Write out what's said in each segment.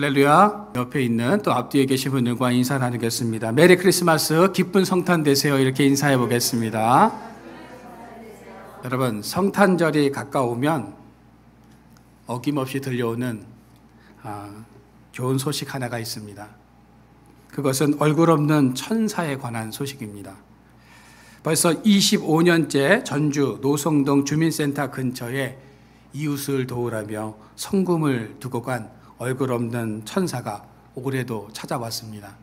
할렐루야. 옆에 있는 또 앞뒤에 계신 분들과 인사 나누겠습니다. 메리 크리스마스, 기쁜 성탄 되세요. 이렇게 인사해 보겠습니다. 여러분, 성탄절이 가까우면 어김없이 들려오는 좋은 소식 하나가 있습니다. 그것은 얼굴 없는 천사에 관한 소식입니다. 벌써 25년째 전주 노성동 주민센터 근처에 이웃을 도우라며 성금을 두고 간 얼굴 없는 천사가 올해도 찾아왔습니다.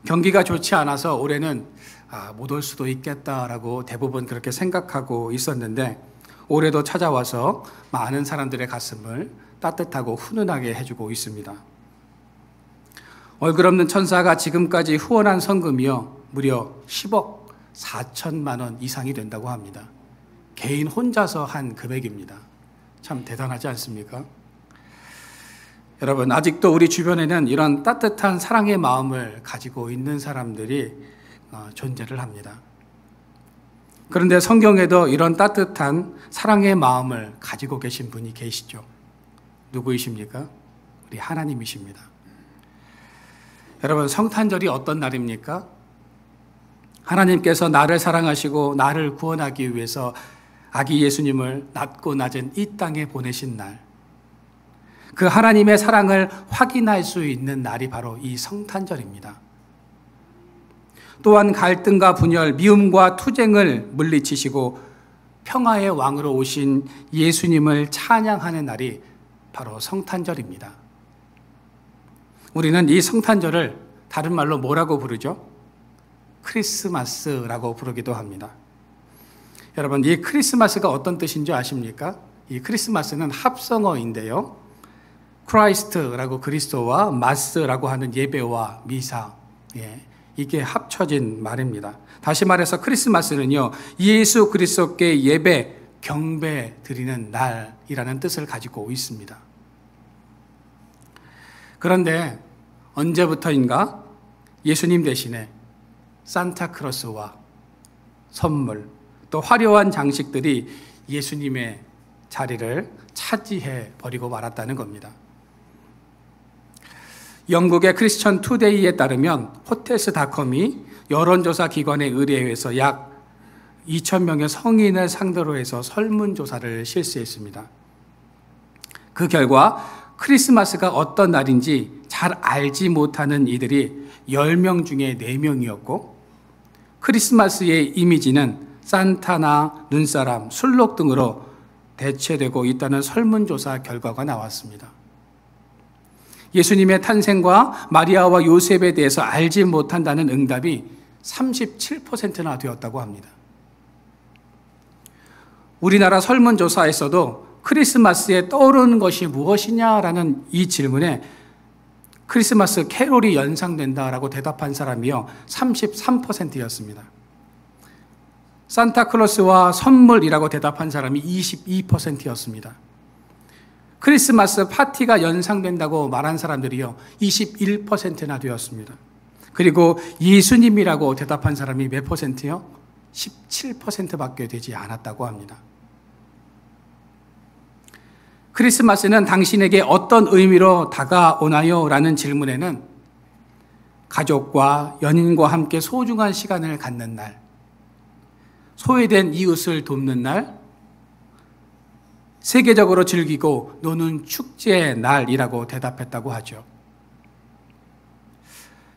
경기가 좋지 않아서 올해는 못 올 수도 있겠다라고 대부분 그렇게 생각하고 있었는데 올해도 찾아와서 많은 사람들의 가슴을 따뜻하고 훈훈하게 해주고 있습니다. 얼굴 없는 천사가 지금까지 후원한 성금이요 무려 10억 4천만 원 이상이 된다고 합니다. 개인 혼자서 한 금액입니다. 참 대단하지 않습니까? 여러분, 아직도 우리 주변에는 이런 따뜻한 사랑의 마음을 가지고 있는 사람들이 존재를 합니다. 그런데 성경에도 이런 따뜻한 사랑의 마음을 가지고 계신 분이 계시죠. 누구이십니까? 우리 하나님이십니다. 여러분, 성탄절이 어떤 날입니까? 하나님께서 나를 사랑하시고 나를 구원하기 위해서 아기 예수님을 낮고 낮은 이 땅에 보내신 날, 그 하나님의 사랑을 확인할 수 있는 날이 바로 이 성탄절입니다. 또한 갈등과 분열, 미움과 투쟁을 물리치시고 평화의 왕으로 오신 예수님을 찬양하는 날이 바로 성탄절입니다. 우리는 이 성탄절을 다른 말로 뭐라고 부르죠? 크리스마스라고 부르기도 합니다. 여러분, 이 크리스마스가 어떤 뜻인지 아십니까? 이 크리스마스는 합성어인데요. 크라이스트라고 그리스도와 마스라고 하는 예배와 미사, 이게 합쳐진 말입니다. 다시 말해서 크리스마스는요, 예수 그리스도께 예배, 경배 드리는 날이라는 뜻을 가지고 있습니다. 그런데 언제부터인가 예수님 대신에 산타크로스와 선물, 또 화려한 장식들이 예수님의 자리를 차지해 버리고 말았다는 겁니다. 영국의 크리스천 투데이에 따르면 호텔스닷컴이 여론조사 기관에 의뢰해서 약 2,000명의 성인을 상대로 해서 설문조사를 실시했습니다. 그 결과 크리스마스가 어떤 날인지 잘 알지 못하는 이들이 10명 중에 4명이었고 크리스마스의 이미지는 산타나 눈사람, 술록 등으로 대체되고 있다는 설문조사 결과가 나왔습니다. 예수님의 탄생과 마리아와 요셉에 대해서 알지 못한다는 응답이 37%나 되었다고 합니다. 우리나라 설문조사에서도 크리스마스에 떠오르는 것이 무엇이냐라는 이 질문에 크리스마스 캐롤이 연상된다라고 대답한 사람이요 33%였습니다. 산타클로스와 선물이라고 대답한 사람이 22%였습니다. 크리스마스 파티가 연상된다고 말한 사람들이요 21%나 되었습니다. 그리고 예수님이라고 대답한 사람이 몇 퍼센트요? 17%밖에 되지 않았다고 합니다. 크리스마스는 당신에게 어떤 의미로 다가오나요? 라는 질문에는 가족과 연인과 함께 소중한 시간을 갖는 날, 소외된 이웃을 돕는 날, 세계적으로 즐기고 노는 축제의 날이라고 대답했다고 하죠.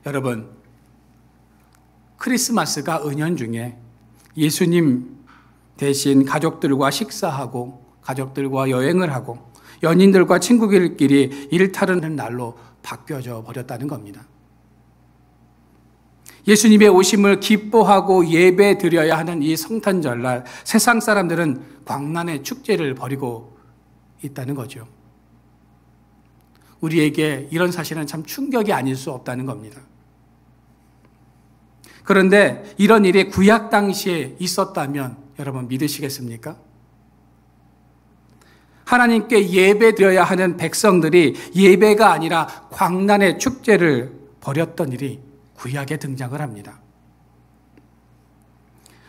여러분, 크리스마스가 은연중에 예수님 대신 가족들과 식사하고 가족들과 여행을 하고 연인들과 친구들끼리 일탈하는 날로 바뀌어져 버렸다는 겁니다. 예수님의 오심을 기뻐하고 예배 드려야 하는 이 성탄절날 세상 사람들은 광란의 축제를 벌이고 있다는 거죠. 우리에게 이런 사실은 참 충격이 아닐 수 없다는 겁니다. 그런데 이런 일이 구약 당시에 있었다면 여러분 믿으시겠습니까? 하나님께 예배 드려야 하는 백성들이 예배가 아니라 광란의 축제를 벌였던 일이 구약에 등장을 합니다.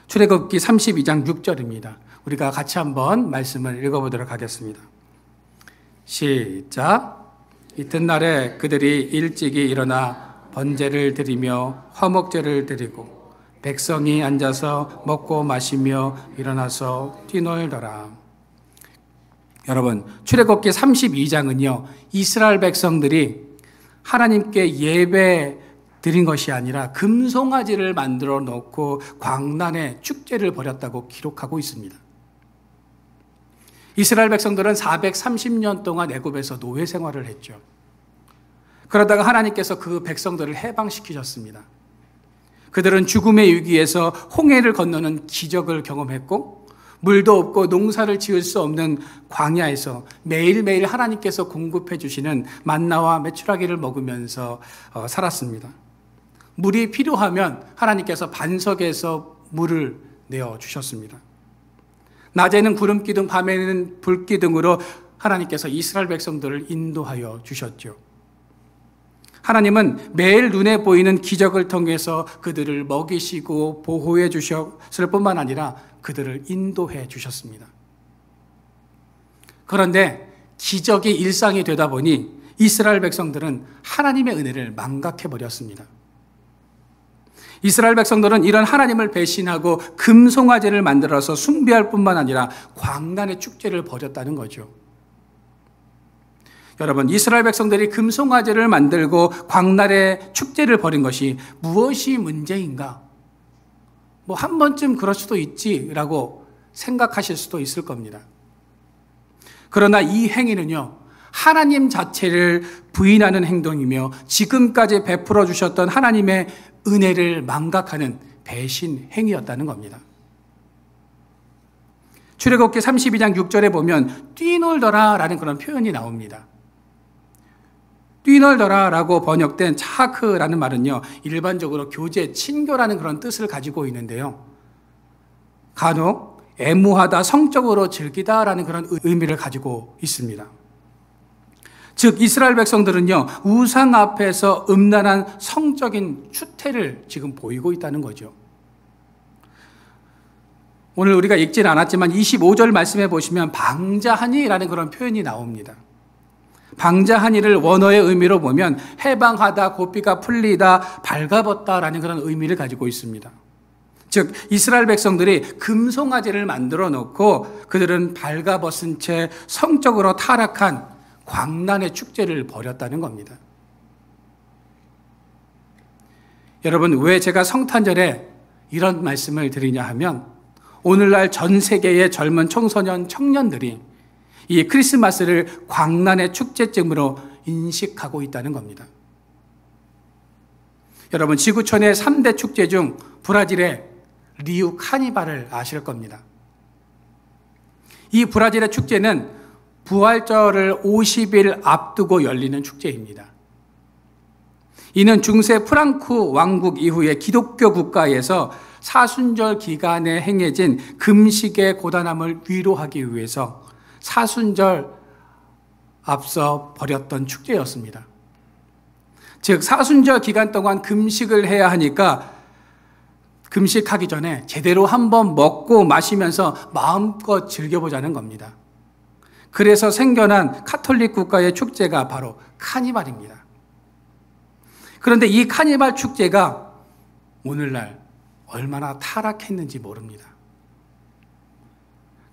출애굽기 32장 6절입니다. 우리가 같이 한번 말씀을 읽어보도록 하겠습니다. 시작. 이튿날에 그들이 일찍이 일어나 번제를 드리며 화목제를 드리고 백성이 앉아서 먹고 마시며 일어나서 뛰놀더라. 여러분, 출애굽기 32장은요, 이스라엘 백성들이 하나님께 예배 드린 것이 아니라 금송아지를 만들어 놓고 광란의 축제를 벌였다고 기록하고 있습니다. 이스라엘 백성들은 430년 동안 애굽에서 노예 생활을 했죠. 그러다가 하나님께서 그 백성들을 해방시키셨습니다. 그들은 죽음의 위기에서 홍해를 건너는 기적을 경험했고 물도 없고 농사를 지을 수 없는 광야에서 매일매일 하나님께서 공급해 주시는 만나와 메추라기를 먹으면서 살았습니다. 물이 필요하면 하나님께서 반석에서 물을 내어 주셨습니다. 낮에는 구름기둥, 밤에는 불기둥으로 하나님께서 이스라엘 백성들을 인도하여 주셨죠. 하나님은 매일 눈에 보이는 기적을 통해서 그들을 먹이시고 보호해 주셨을 뿐만 아니라 그들을 인도해 주셨습니다. 그런데 기적이 일상이 되다 보니 이스라엘 백성들은 하나님의 은혜를 망각해 버렸습니다. 이스라엘 백성들은 이런 하나님을 배신하고 금송아지를 만들어서 숭배할 뿐만 아니라 광란의 축제를 벌였다는 거죠. 여러분, 이스라엘 백성들이 금송아지를 만들고 광란의 축제를 벌인 것이 무엇이 문제인가? 한 번쯤 그럴 수도 있지라고 생각하실 수도 있을 겁니다. 그러나 이 행위는요, 하나님 자체를 부인하는 행동이며 지금까지 베풀어 주셨던 하나님의 은혜를 망각하는 배신 행위였다는 겁니다. 출애굽기 32장 6절에 보면 뛰놀더라 라는 그런 표현이 나옵니다. 뛰놀더라 라고 번역된 차크라는 말은요, 일반적으로 교제, 친교라는 그런 뜻을 가지고 있는데요, 간혹 애무하다, 성적으로 즐기다 라는 그런 의미를 가지고 있습니다. 즉 이스라엘 백성들은요, 우상 앞에서 음란한 성적인 추태를 지금 보이고 있다는 거죠. 오늘 우리가 읽지는 않았지만 25절 말씀해 보시면 방자하니라는 그런 표현이 나옵니다. 방자하니를 원어의 의미로 보면 해방하다, 고삐가 풀리다, 발가벗다라는 그런 의미를 가지고 있습니다. 즉 이스라엘 백성들이 금송아지를 만들어 놓고 그들은 발가벗은 채 성적으로 타락한 광란의 축제를 벌였다는 겁니다. 여러분, 왜 제가 성탄절에 이런 말씀을 드리냐 하면 오늘날 전 세계의 젊은 청소년, 청년들이 이 크리스마스를 광란의 축제쯤으로 인식하고 있다는 겁니다. 여러분, 지구촌의 3대 축제 중 브라질의 리우 카니발을 아실 겁니다. 이 브라질의 축제는 부활절을 50일 앞두고 열리는 축제입니다. 이는 중세 프랑크 왕국 이후에 기독교 국가에서 사순절 기간에 행해진 금식의 고단함을 위로하기 위해서 사순절 앞서 벌였던 축제였습니다. 즉 사순절 기간 동안 금식을 해야 하니까 금식하기 전에 제대로 한번 먹고 마시면서 마음껏 즐겨보자는 겁니다. 그래서 생겨난 카톨릭 국가의 축제가 바로 카니발입니다. 그런데 이 카니발 축제가 오늘날 얼마나 타락했는지 모릅니다.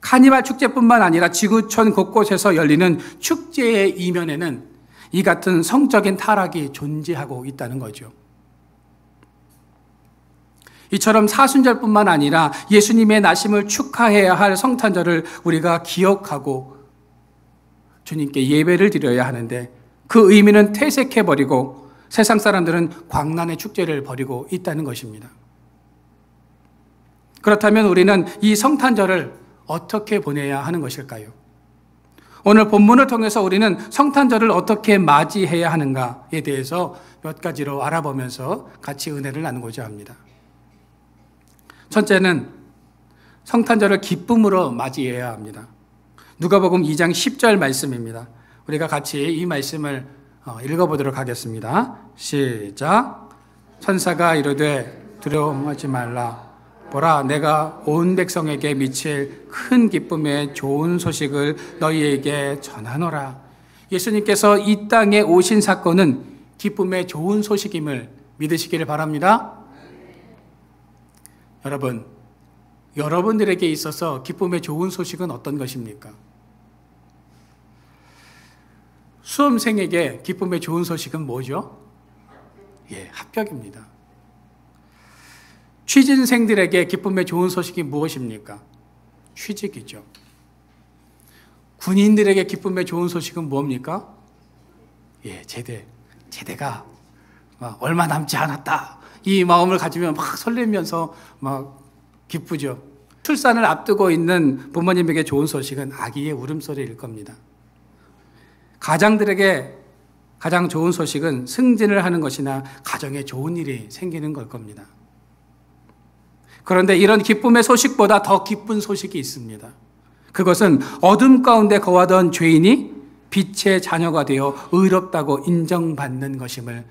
카니발 축제뿐만 아니라 지구촌 곳곳에서 열리는 축제의 이면에는 이 같은 성적인 타락이 존재하고 있다는 거죠. 이처럼 사순절뿐만 아니라 예수님의 나심을 축하해야 할 성탄절을 우리가 기억하고 주님께 예배를 드려야 하는데 그 의미는 퇴색해버리고 세상 사람들은 광란의 축제를 벌이고 있다는 것입니다. 그렇다면 우리는 이 성탄절을 어떻게 보내야 하는 것일까요? 오늘 본문을 통해서 우리는 성탄절을 어떻게 맞이해야 하는가에 대해서 몇 가지로 알아보면서 같이 은혜를 나누고자 합니다. 첫째는 성탄절을 기쁨으로 맞이해야 합니다. 누가복음 2장 10절 말씀입니다. 우리가 같이 이 말씀을 읽어보도록 하겠습니다. 시작. 천사가 이르되 두려워하지 말라. 보라, 내가 온 백성에게 미칠 큰 기쁨의 좋은 소식을 너희에게 전하노라. 예수님께서 이 땅에 오신 사건은 기쁨의 좋은 소식임을 믿으시기를 바랍니다. 여러분, 여러분들에게 있어서 기쁨의 좋은 소식은 어떤 것입니까? 수험생에게 기쁨의 좋은 소식은 뭐죠? 합격입니다. 취준생들에게 기쁨의 좋은 소식이 무엇입니까? 취직이죠. 군인들에게 기쁨의 좋은 소식은 뭡니까? 제대가 얼마 남지 않았다. 이 마음을 가지면 막 설레면서 막 기쁘죠. 출산을 앞두고 있는 부모님에게 좋은 소식은 아기의 울음소리일 겁니다. 가장들에게 가장 좋은 소식은 승진을 하는 것이나 가정에 좋은 일이 생기는 걸 겁니다. 그런데 이런 기쁨의 소식보다 더 기쁜 소식이 있습니다. 그것은 어둠 가운데 거하던 죄인이 빛의 자녀가 되어 의롭다고 인정받는 것임을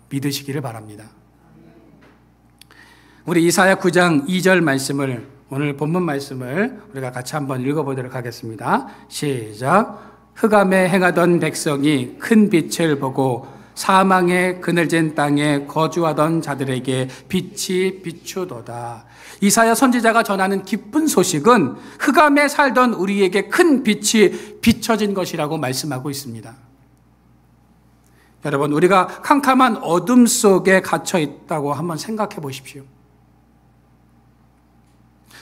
믿으시기를 바랍니다. 우리 이사야 9장 2절 말씀을, 오늘 본문 말씀을 우리가 같이 한번 읽어보도록 하겠습니다. 시작. 흑암에 행하던 백성이 큰 빛을 보고 사망의 그늘진 땅에 거주하던 자들에게 빛이 비추도다. 이사야 선지자가 전하는 기쁜 소식은 흑암에 살던 우리에게 큰 빛이 비춰진 것이라고 말씀하고 있습니다. 여러분, 우리가 캄캄한 어둠 속에 갇혀 있다고 한번 생각해 보십시오.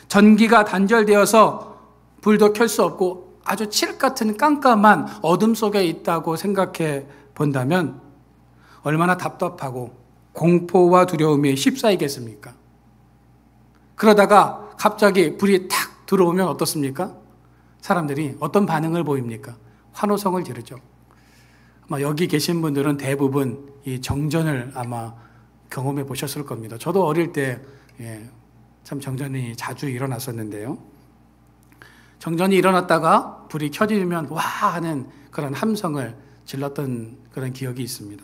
전기가 단절되어서 불도 켤 수 없고 아주 칠흑 같은 깜깜한 어둠 속에 있다고 생각해 본다면 얼마나 답답하고 공포와 두려움이 휩싸이겠습니까? 그러다가 갑자기 불이 탁 들어오면 어떻습니까? 사람들이 어떤 반응을 보입니까? 환호성을 지르죠. 아마 여기 계신 분들은 대부분 이 정전을 아마 경험해 보셨을 겁니다. 저도 어릴 때 참 정전이 자주 일어났었는데요. 정전이 일어났다가 불이 켜지면 와 하는 그런 함성을 질렀던 그런 기억이 있습니다.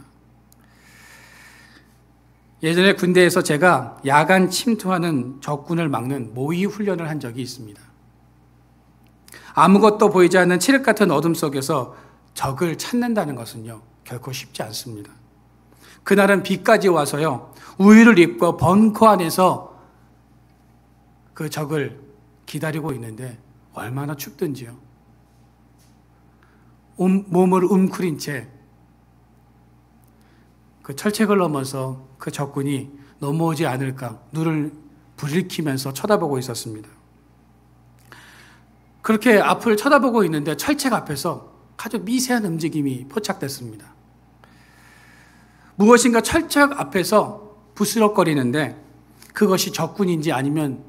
예전에 군대에서 제가 야간 침투하는 적군을 막는 모의 훈련을 한 적이 있습니다. 아무것도 보이지 않는 칠흑 같은 어둠 속에서 적을 찾는다는 것은요, 결코 쉽지 않습니다. 그날은 비까지 와서요, 우유를 입고 벙커 안에서 그 적을 기다리고 있는데 얼마나 춥든지요. 몸을 움크린 채 그 철책을 넘어서 그 적군이 넘어오지 않을까 눈을 부릴키면서 쳐다보고 있었습니다. 그렇게 앞을 쳐다보고 있는데 철책 앞에서 아주 미세한 움직임이 포착됐습니다. 무엇인가 철책 앞에서 부스럭거리는데 그것이 적군인지 아니면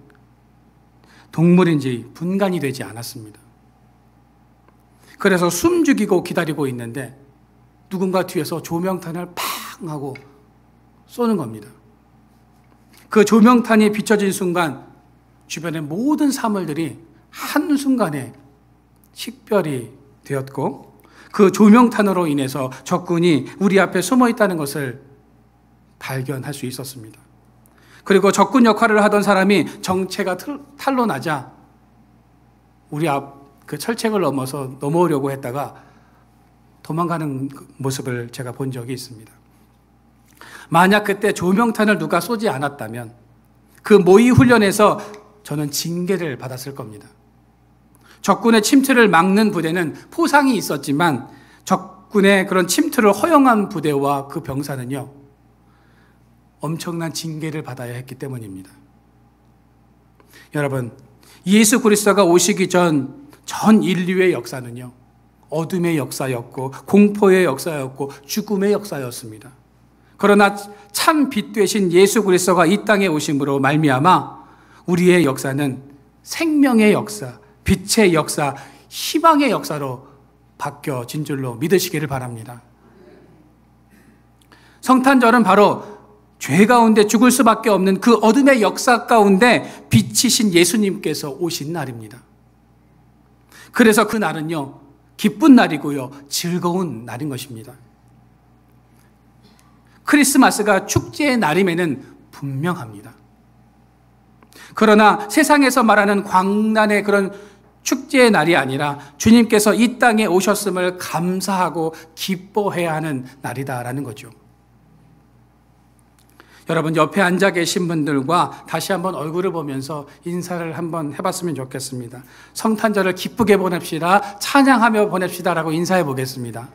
동물인지 분간이 되지 않았습니다. 그래서 숨죽이고 기다리고 있는데 누군가 뒤에서 조명탄을 팡 하고 쏘는 겁니다. 그 조명탄이 비춰진 순간 주변의 모든 사물들이 한순간에 식별이 되었고 그 조명탄으로 인해서 적군이 우리 앞에 숨어 있다는 것을 발견할 수 있었습니다. 그리고 적군 역할을 하던 사람이 정체가 탄로 나자 우리 앞 그 철책을 넘어서 넘어오려고 했다가 도망가는 모습을 제가 본 적이 있습니다. 만약 그때 조명탄을 누가 쏘지 않았다면 그 모의 훈련에서 저는 징계를 받았을 겁니다. 적군의 침투를 막는 부대는 포상이 있었지만 적군의 그런 침투를 허용한 부대와 그 병사는요, 엄청난 징계를 받아야 했기 때문입니다. 여러분, 예수 그리스도가 오시기 전 인류의 역사는요, 어둠의 역사였고 공포의 역사였고 죽음의 역사였습니다. 그러나 참 빛 되신 예수 그리스도가 이 땅에 오심으로 말미암아 우리의 역사는 생명의 역사, 빛의 역사, 희망의 역사로 바뀌어진 줄로 믿으시기를 바랍니다. 성탄절은 바로 죄 가운데 죽을 수밖에 없는 그 어둠의 역사 가운데 빛이신 예수님께서 오신 날입니다. 그래서 그 날은요, 기쁜 날이고요, 즐거운 날인 것입니다. 크리스마스가 축제의 날임에는 분명합니다. 그러나 세상에서 말하는 광란의 그런 축제의 날이 아니라 주님께서 이 땅에 오셨음을 감사하고 기뻐해야 하는 날이다라는 거죠. 여러분, 옆에 앉아 계신 분들과 다시 한번 얼굴을 보면서 인사를 한번 해봤으면 좋겠습니다. 성탄절을 기쁘게 보냅시다, 찬양하며 보냅시다라고 인사해 보겠습니다.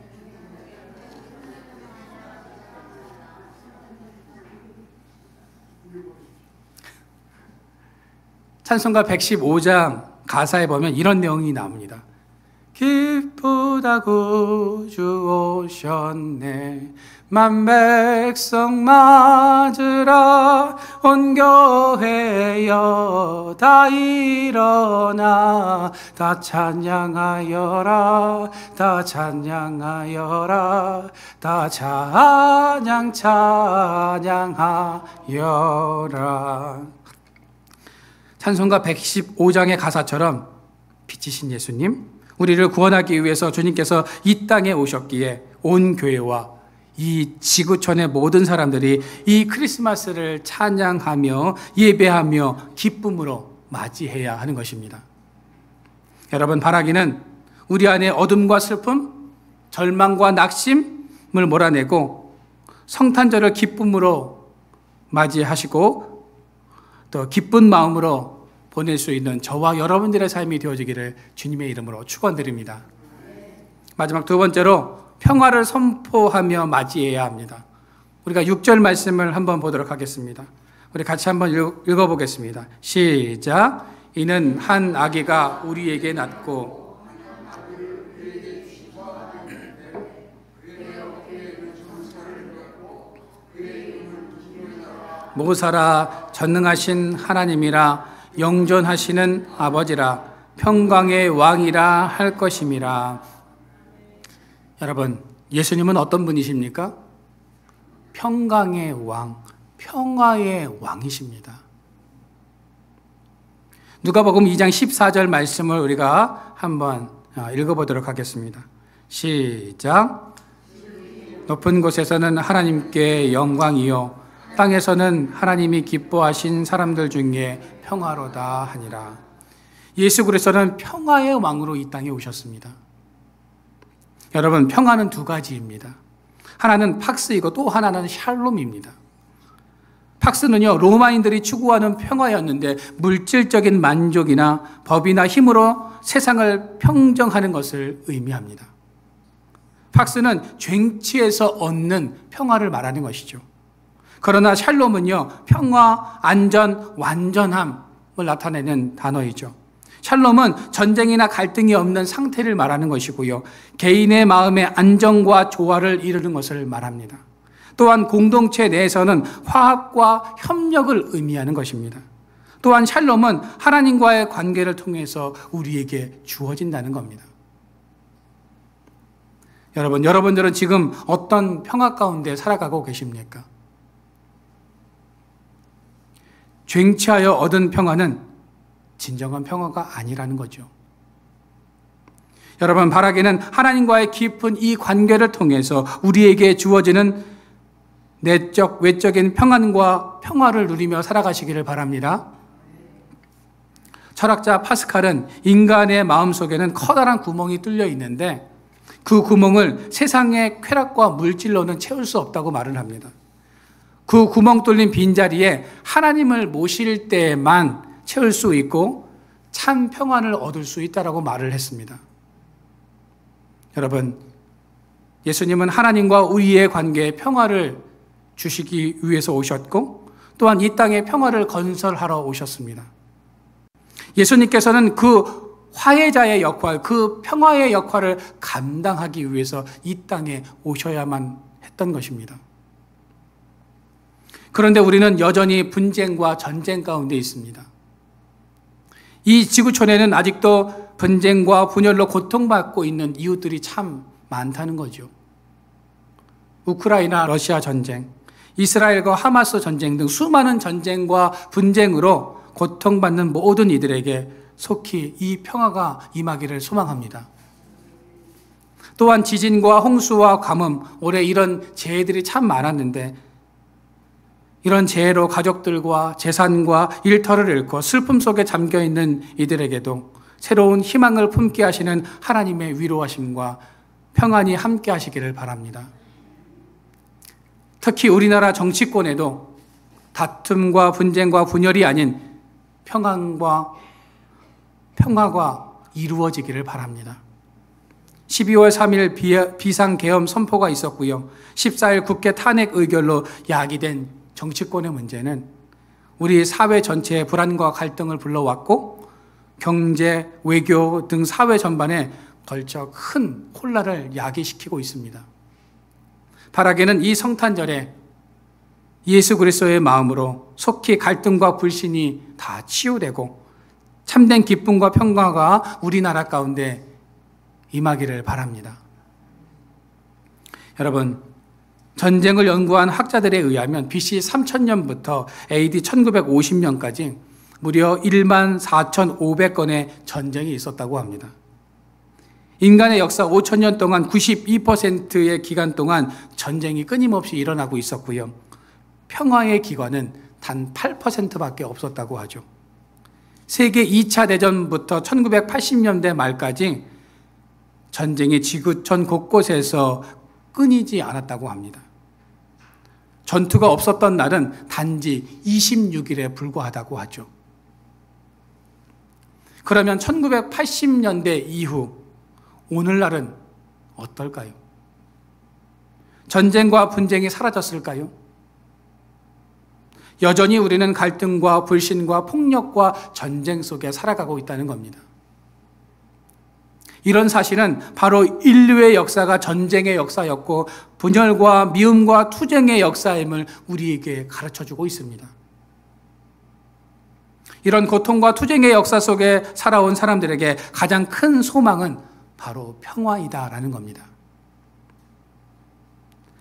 찬송가 115장 가사에 보면 이런 내용이 나옵니다. 기쁘다고 주 오셨네, 만 백성 맞으라, 온 교회여 다 일어나, 다 찬양하여라, 다 찬양하여라, 다 찬양하여라. 찬송가 115장의 가사처럼 빛이신 예수님, 우리를 구원하기 위해서 주님께서 이 땅에 오셨기에 온 교회와 이 지구촌의 모든 사람들이 이 크리스마스를 찬양하며 예배하며 기쁨으로 맞이해야 하는 것입니다. 여러분, 바라기는 우리 안에 어둠과 슬픔, 절망과 낙심을 몰아내고 성탄절을 기쁨으로 맞이하시고 또 기쁜 마음으로 보낼 수 있는 저와 여러분들의 삶이 되어지기를 주님의 이름으로 축원드립니다. 마지막 두 번째로 평화를 선포하며 맞이해야 합니다. 우리가 6절 말씀을 한번 보도록 하겠습니다. 우리 같이 한번 읽어보겠습니다. 시작. 이는 한 아기가 우리에게 낳고 모사라 전능하신 하나님이라 영존하시는 아버지라 평강의 왕이라 할 것임이라. 여러분, 예수님은 어떤 분이십니까? 평강의 왕, 평화의 왕이십니다. 누가복음 2장 14절 말씀을 우리가 한번 읽어보도록 하겠습니다. 시작. 높은 곳에서는 하나님께 영광이요 땅에서는 하나님이 기뻐하신 사람들 중에 평화로다 하니라. 예수 그리스도는 평화의 왕으로 이 땅에 오셨습니다. 여러분, 평화는 두 가지입니다. 하나는 팍스이고 또 하나는 샬롬입니다. 팍스는요, 로마인들이 추구하는 평화였는데 물질적인 만족이나 법이나 힘으로 세상을 평정하는 것을 의미합니다. 팍스는 쟁취에서 얻는 평화를 말하는 것이죠. 그러나 샬롬은요, 평화, 안전, 완전함을 나타내는 단어이죠. 샬롬은 전쟁이나 갈등이 없는 상태를 말하는 것이고요, 개인의 마음의 안정과 조화를 이루는 것을 말합니다. 또한 공동체 내에서는 화합과 협력을 의미하는 것입니다. 또한 샬롬은 하나님과의 관계를 통해서 우리에게 주어진다는 겁니다. 여러분들은 지금 어떤 평화 가운데 살아가고 계십니까? 쟁취하여 얻은 평화는 진정한 평화가 아니라는 거죠. 여러분, 바라기는 하나님과의 깊은 이 관계를 통해서 우리에게 주어지는 내적, 외적인 평안과 평화를 누리며 살아가시기를 바랍니다. 철학자 파스칼은 인간의 마음속에는 커다란 구멍이 뚫려 있는데 그 구멍을 세상의 쾌락과 물질로는 채울 수 없다고 말을 합니다. 그 구멍 뚫린 빈자리에 하나님을 모실 때만 채울 수 있고 참 평안을 얻을 수 있다라고 말을 했습니다. 여러분, 예수님은 하나님과 우리의 관계에 평화를 주시기 위해서 오셨고 또한 이 땅에 평화를 건설하러 오셨습니다. 예수님께서는 그 화해자의 역할, 그 평화의 역할을 감당하기 위해서 이 땅에 오셔야만 했던 것입니다. 그런데 우리는 여전히 분쟁과 전쟁 가운데 있습니다. 이 지구촌에는 아직도 분쟁과 분열로 고통받고 있는 이웃들이 참 많다는 거죠. 우크라이나 러시아 전쟁, 이스라엘과 하마스 전쟁 등 수많은 전쟁과 분쟁으로 고통받는 모든 이들에게 속히 이 평화가 임하기를 소망합니다. 또한 지진과 홍수와 가뭄, 올해 이런 재해들이 참 많았는데 이런 재해로 가족들과 재산과 일터를 잃고 슬픔 속에 잠겨있는 이들에게도 새로운 희망을 품게 하시는 하나님의 위로하심과 평안이 함께 하시기를 바랍니다. 특히 우리나라 정치권에도 다툼과 분쟁과 분열이 아닌 평화가 이루어지기를 바랍니다. 12월 3일 비상계엄 선포가 있었고요. 14일 국회 탄핵 의결로 야기된 정치권의 문제는 우리 사회 전체의 불안과 갈등을 불러왔고 경제, 외교 등 사회 전반에 걸쳐 큰 혼란을 야기시키고 있습니다. 바라기는 이 성탄절에 예수 그리스도의 마음으로 속히 갈등과 불신이 다 치유되고 참된 기쁨과 평화가 우리나라 가운데 임하기를 바랍니다. 여러분, 전쟁을 연구한 학자들에 의하면 BC 3000년부터 AD 1950년까지 무려 14,500건의 전쟁이 있었다고 합니다. 인간의 역사 5,000년 동안 92%의 기간 동안 전쟁이 끊임없이 일어나고 있었고요. 평화의 기간은 단 8%밖에 없었다고 하죠. 세계 2차 대전부터 1980년대 말까지 전쟁이 지구촌 곳곳에서 끊이지 않았다고 합니다. 전투가 없었던 날은 단지 26일에 불과하다고 하죠. 그러면 1980년대 이후 오늘날은 어떨까요? 전쟁과 분쟁이 사라졌을까요? 여전히 우리는 갈등과 불신과 폭력과 전쟁 속에 살아가고 있다는 겁니다. 이런 사실은 바로 인류의 역사가 전쟁의 역사였고 분열과 미움과 투쟁의 역사임을 우리에게 가르쳐주고 있습니다. 이런 고통과 투쟁의 역사 속에 살아온 사람들에게 가장 큰 소망은 바로 평화이다라는 겁니다.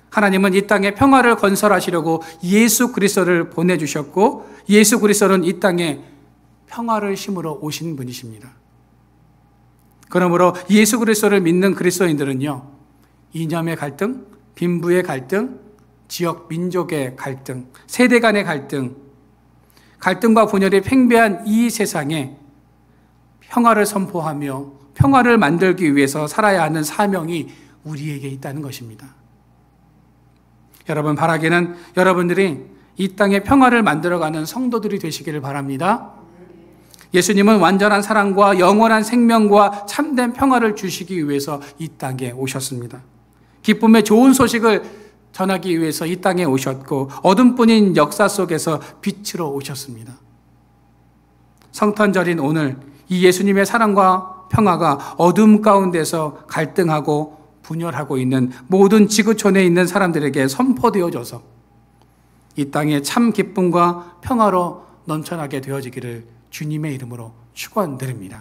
하나님은 이 땅에 평화를 건설하시려고 예수 그리스도를 보내주셨고 예수 그리스도는 이 땅에 평화를 심으러 오신 분이십니다. 그러므로 예수 그리스도를 믿는 그리스도인들은요, 이념의 갈등, 빈부의 갈등, 지역 민족의 갈등, 세대 간의 갈등, 갈등과 분열이 팽배한 이 세상에 평화를 선포하며 평화를 만들기 위해서 살아야 하는 사명이 우리에게 있다는 것입니다. 여러분, 바라기는 여러분들이 이 땅에 평화를 만들어가는 성도들이 되시기를 바랍니다. 예수님은 완전한 사랑과 영원한 생명과 참된 평화를 주시기 위해서 이 땅에 오셨습니다. 기쁨의 좋은 소식을 전하기 위해서 이 땅에 오셨고 어둠뿐인 역사 속에서 빛으로 오셨습니다. 성탄절인 오늘 이 예수님의 사랑과 평화가 어둠 가운데서 갈등하고 분열하고 있는 모든 지구촌에 있는 사람들에게 선포되어져서 이 땅에 참 기쁨과 평화로 넘쳐나게 되어지기를 주님의 이름으로 축원드립니다.